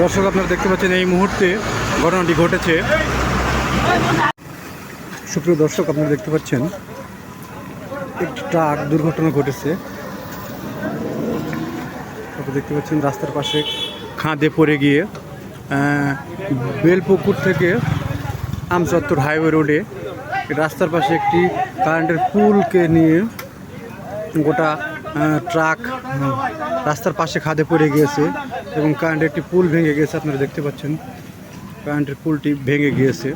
দর্শক আপনারা দেখতে পাচ্ছেন এই মুহূর্তে ঘটনাটি ঘটেছে। সুপ্রিয় দর্শক আপনারা দেখতে পাচ্ছেন একটি ট্রাক দুর্ঘটনা ঘটেছে। আপনারা দেখতে পাচ্ছেন রাস্তার পাশে খাদে পড়ে গিয়ে বেলপুকুর থেকে আমচত্বর হাইওয়ে রোডে রাস্তার পাশে একটি কারেন্টের পুলকে নিয়ে গোটা ট্রাক রাস্তার পাশে খাদে পড়ে গিয়েছে এবং কারেন্টের একটি পুল ভেঙে গিয়েছে। আপনারা দেখতে পাচ্ছেন কারেন্টের পুলটি ভেঙে গিয়েছে।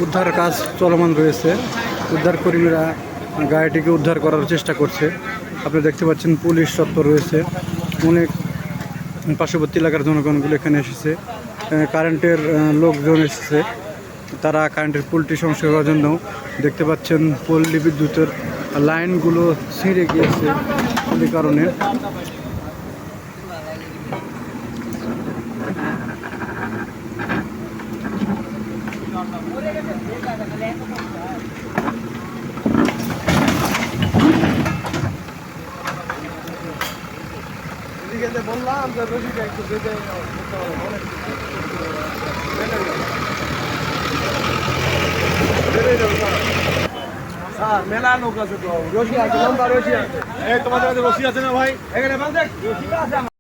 উদ্ধার কাজ চলমান রয়েছে। উদ্ধার কর্মীরা গাড়িটিকে উদ্ধার করার চেষ্টা করছে। আপনারা দেখতে পাচ্ছেন পুলিশ তৎপর রয়েছে। অনেক পার্শ্ববর্তী এলাকার জনগণগুলো এখানে এসেছে। কারেন্টের লোকজন এসেছে, তারা কারেন্টের পুলটি সংস্কার করার জন্য। দেখতে পাচ্ছেন পল্লী বিদ্যুতের লাইনগুলো ছিঁড়ে গিয়েছে এই কারণে। বললাম মেলা লোক আছে তো, রশি আছে, লম্বা রশি আছে। তোমাদের রশি আছে না ভাই? এখানে